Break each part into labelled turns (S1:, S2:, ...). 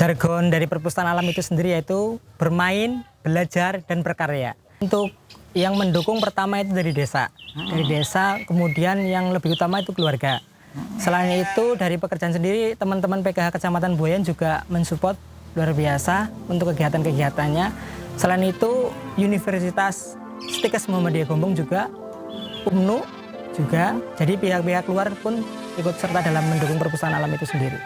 S1: Jargon dari perpustakaan alam itu sendiri yaitu bermain, belajar, dan berkarya. Untuk yang mendukung pertama itu dari desa. Dari desa, kemudian yang lebih utama itu keluarga. Selain itu dari pekerjaan sendiri, teman-teman PKH Kecamatan Buayan juga mensupport luar biasa untuk kegiatan-kegiatannya. Selain itu, Universitas Stikes Muhammadiyah Gombong juga, UMNU juga, jadi pihak-pihak luar pun ikut serta dalam mendukung perpustakaan alam itu sendiri.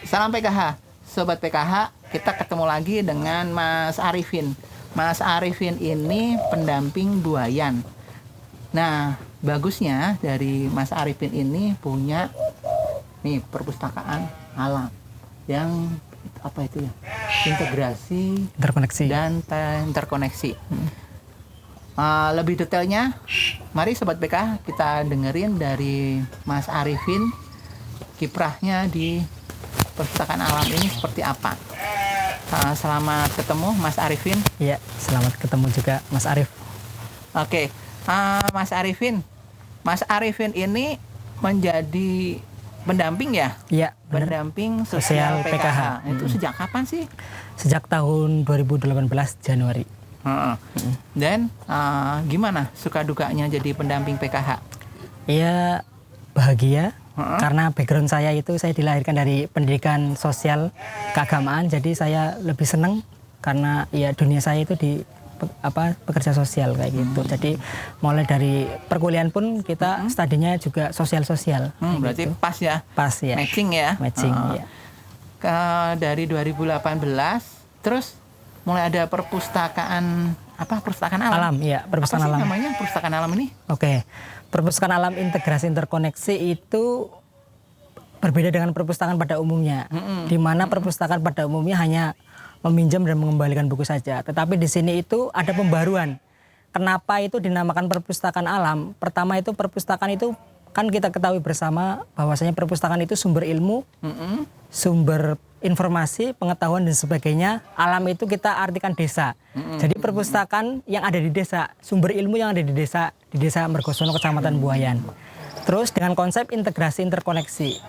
S2: Salam PKH, Sobat PKH, kita ketemu lagi dengan Mas Arifin. Mas Arifin ini pendamping Buayan. Nah, bagusnya dari Mas Arifin ini punya nih perpustakaan alam yang apa itu ya? Integrasi,
S1: Interkoneksi.
S2: dan interkoneksi. Lebih detailnya, mari Sobat PKH kita dengerin dari Mas Arifin kiprahnya di perpustakaan alam ini seperti apa. Selamat ketemu Mas Arifin.
S1: Iya, selamat ketemu juga Mas Arif.
S2: Oke, Mas Arifin. Mas Arifin ini menjadi pendamping ya?
S1: Iya, benar.
S2: Pendamping
S1: Sosial
S2: sosial
S1: PKH.
S2: PKH. Itu sejak kapan sih?
S1: Sejak tahun 2018 Januari.
S2: Dan gimana suka dukanya jadi pendamping PKH?
S1: Iya, bahagia. Karena background saya itu saya dilahirkan dari pendidikan sosial keagamaan, jadi saya lebih senang karena ya dunia saya itu di pekerja sosial kayak gitu. Jadi mulai dari perkuliahan pun kita studinya juga sosial-sosial.
S2: Berarti
S1: gitu.
S2: pas ya?
S1: Pas ya.
S2: Matching ya?
S1: Matching, ya.
S2: Dari 2018, terus mulai ada perpustakaan perpustakaan alam?
S1: Alam, ya, perpustakaan
S2: apa sih
S1: alam.
S2: namanya perpustakaan alam ini?
S1: Oke. Perpustakaan alam integrasi interkoneksi itu berbeda dengan perpustakaan pada umumnya, di mana perpustakaan pada umumnya hanya meminjam dan mengembalikan buku saja. Tetapi di sini itu ada pembaruan. Kenapa itu dinamakan perpustakaan alam? Pertama itu perpustakaan itu kan kita ketahui bersama bahwasanya perpustakaan itu sumber ilmu, sumber informasi, pengetahuan dan sebagainya. Alam itu kita artikan desa. Jadi perpustakaan yang ada di desa, sumber ilmu yang ada di desa Mergosono Kecamatan Buayan. Terus dengan konsep integrasi interkoneksi.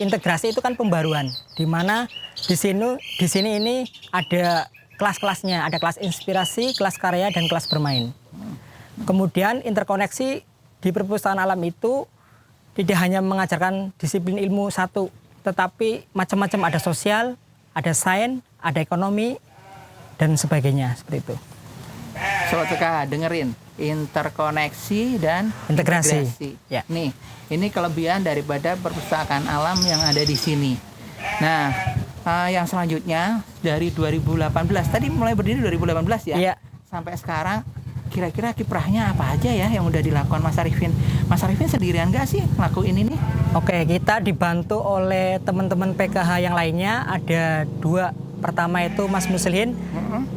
S1: Integrasi itu kan pembaruan, di mana di sini ini ada kelas-kelasnya, ada kelas inspirasi, kelas karya dan kelas bermain. Kemudian interkoneksi di perpustakaan alam itu tidak hanya mengajarkan disiplin ilmu satu, tetapi macam-macam, ada sosial, ada sains, ada ekonomi, dan sebagainya, seperti itu.
S2: Sobat PKH dengerin, interkoneksi dan
S1: Integrasi. Ya.
S2: Nih, ini kelebihan daripada perpustakaan alam yang ada di sini. Nah, yang selanjutnya dari 2018, tadi mulai berdiri 2018 ya?
S1: Iya.
S2: Sampai sekarang, kira-kira kiprahnya apa aja ya yang udah dilakukan Mas Arifin? Mas Arifin sendirian gak sih ngelakuin ini?
S1: Oke, kita dibantu oleh teman-teman PKH yang lainnya, ada dua. Pertama itu Mas Muslihin,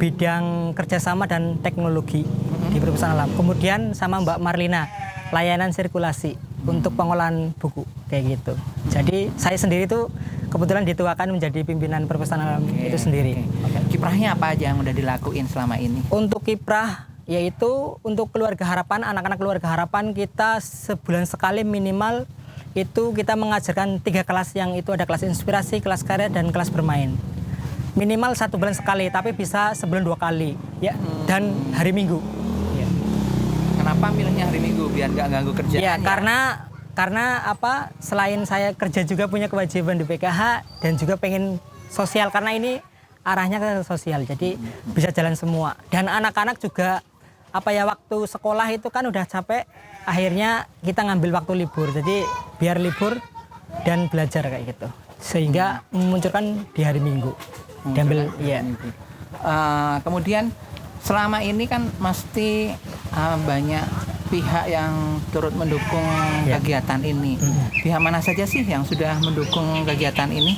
S1: bidang kerjasama dan teknologi di perpustakaan alam. Kemudian sama Mbak Marlina, layanan sirkulasi untuk pengolahan buku, kayak gitu. Jadi saya sendiri tuh kebetulan dituakan menjadi pimpinan perpustakaan alam itu sendiri.
S2: Kiprahnya apa aja yang udah dilakuin selama ini?
S1: Untuk kiprah, yaitu untuk keluarga harapan, anak-anak keluarga harapan kita sebulan sekali minimal itu kita mengajarkan 3 kelas, yang itu ada kelas inspirasi, kelas karya, dan kelas bermain. Minimal 1 bulan sekali, tapi bisa sebulan 2 kali ya, dan hari Minggu ya.
S2: kenapa milihnya hari Minggu biar nggak ganggu kerjaan?
S1: Ya, karena apa? Selain saya kerja juga punya kewajiban di PKH dan juga pengen sosial karena ini arahnya ke sosial. Jadi bisa jalan semua. Dan anak-anak juga apa ya waktu sekolah itu kan udah capek, akhirnya kita ngambil waktu libur. Jadi biar libur dan belajar kayak gitu. Sehingga memunculkan di hari Minggu. Diambil ya.
S2: Kemudian selama ini kan mesti banyak pihak yang turut mendukung kegiatan ini. Pihak mana saja sih yang sudah mendukung kegiatan ini?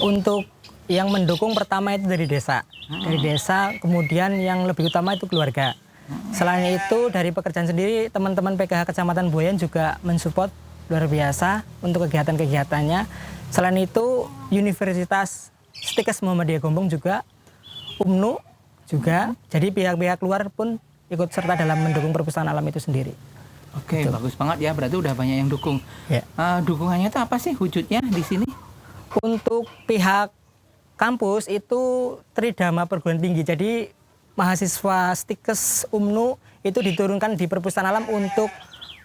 S1: Untuk yang mendukung pertama itu dari desa. Dari desa, kemudian yang lebih utama itu keluarga. Selain itu dari pekerjaan sendiri, teman-teman PKH Kecamatan Buayan juga mensupport luar biasa untuk kegiatan-kegiatannya. Selain itu Universitas Stikes Muhammadiyah Gombong juga, UMNU juga, jadi pihak-pihak luar pun ikut serta dalam mendukung perpustakaan alam itu sendiri.
S2: Oke, bagus banget ya, berarti udah banyak yang dukung.
S1: Ya.
S2: Dukungannya itu apa sih wujudnya di sini?
S1: Untuk pihak kampus itu Tridharma Perguruan Tinggi, jadi mahasiswa Stikes UMNU itu diturunkan di perpustakaan alam untuk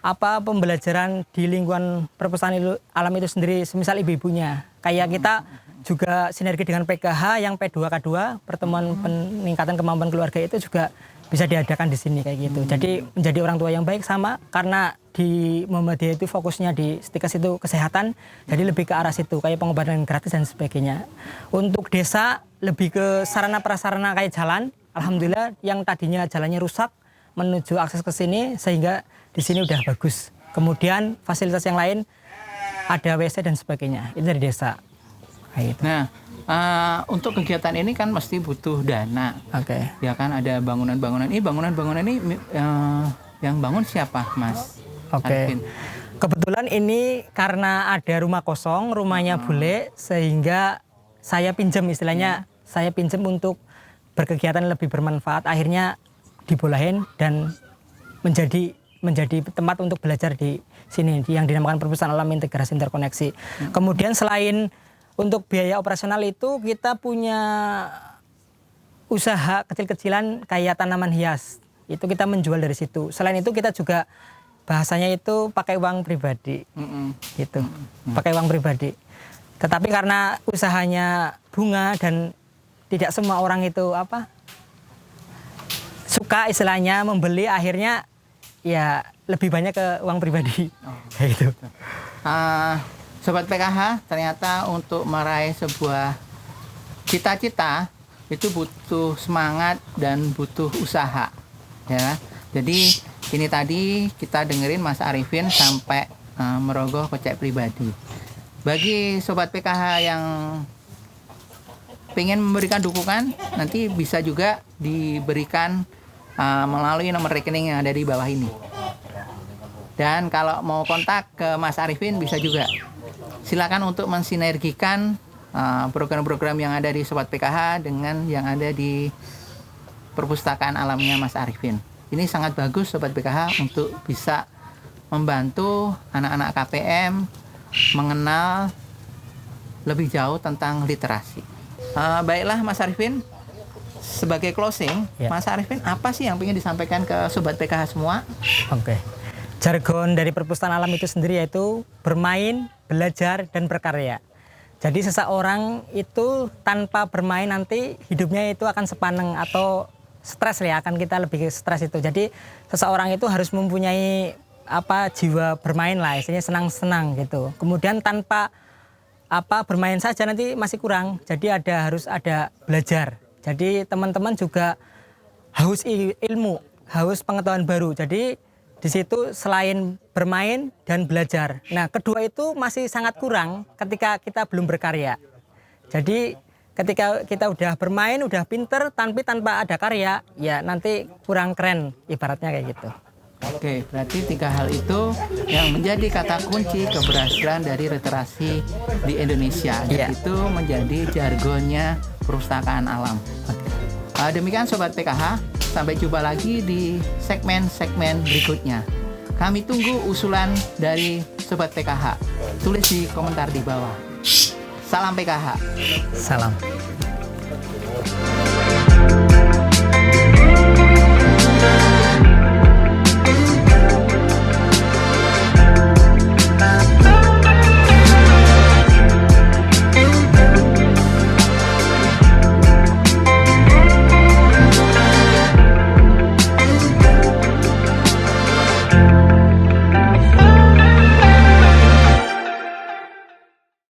S1: apa pembelajaran di lingkungan perpustakaan alam itu sendiri, semisal ibu-ibunya. Kayak kita juga sinergi dengan PKH yang P2K2, pertemuan peningkatan kemampuan keluarga itu juga bisa diadakan di sini kayak gitu. Jadi menjadi orang tua yang baik sama, karena di Muhammadiyah itu fokusnya di Stikes itu kesehatan, jadi lebih ke arah situ, kayak pengobatan gratis dan sebagainya. Untuk desa lebih ke sarana prasarana kayak jalan, alhamdulillah yang tadinya jalannya rusak menuju akses ke sini sehingga di sini udah bagus. Kemudian fasilitas yang lain ada WC dan sebagainya, itu dari desa. Gitu.
S2: Nah, untuk kegiatan ini kan mesti butuh dana.
S1: Oke.
S2: Ya kan ada bangunan-bangunan. Ini bangunan-bangunan ini yang bangun siapa, Mas?
S1: Oke.
S2: Arifin?
S1: Kebetulan ini karena ada rumah kosong, rumahnya bule, sehingga saya pinjam istilahnya, saya pinjam untuk berkegiatan lebih bermanfaat. Akhirnya dibolehin dan menjadi tempat untuk belajar di sini yang dinamakan Perpustakaan Alam Integrasi Interkoneksi. Kemudian selain untuk biaya operasional itu kita punya usaha kecil-kecilan kayak tanaman hias. Itu kita menjual dari situ. Selain itu kita juga bahasanya itu pakai uang pribadi. Gitu. Pakai uang pribadi. Tetapi karena usahanya bunga dan tidak semua orang itu suka istilahnya membeli, akhirnya ya lebih banyak ke uang pribadi. Kayak gitu.
S2: Sobat PKH, ternyata untuk meraih sebuah cita-cita itu butuh semangat dan butuh usaha, ya. Jadi ini tadi kita dengerin Mas Arifin sampai merogoh kocek pribadi. Bagi sobat PKH yang pengen memberikan dukungan, nanti bisa juga diberikan melalui nomor rekening yang ada di bawah ini. Dan kalau mau kontak ke Mas Arifin bisa juga. Silakan untuk mensinergikan program-program yang ada di Sobat PKH dengan yang ada di perpustakaan alamnya Mas Arifin. Ini sangat bagus Sobat PKH untuk bisa membantu anak-anak KPM mengenal lebih jauh tentang literasi. Baiklah Mas Arifin, sebagai closing, Mas Arifin apa sih yang ingin disampaikan ke Sobat PKH semua?
S1: Oke. Jargon dari perpustakaan alam itu sendiri yaitu bermain, belajar, dan berkarya. Jadi seseorang itu tanpa bermain nanti hidupnya itu akan sepaneng atau stres ya, akan kita lebih ke stres itu. Jadi seseorang itu harus mempunyai jiwa bermain lah, istilahnya senang-senang gitu. Kemudian tanpa bermain saja nanti masih kurang. Jadi harus ada belajar. Jadi teman-teman juga haus ilmu, haus pengetahuan baru. Jadi di situ selain bermain dan belajar. Nah, kedua itu masih sangat kurang ketika kita belum berkarya. Jadi ketika kita udah bermain, udah pinter, tapi tanpa ada karya, ya nanti kurang keren, ibaratnya kayak gitu.
S2: Oke, berarti 3 hal itu yang menjadi kata kunci keberhasilan dari literasi di Indonesia. Dan itu menjadi jargonnya perpustakaan alam. Demikian Sobat PKH, sampai jumpa lagi di segmen-segmen berikutnya. Kami tunggu usulan dari Sobat PKH. Tulis di komentar di bawah. Salam PKH.
S1: Salam.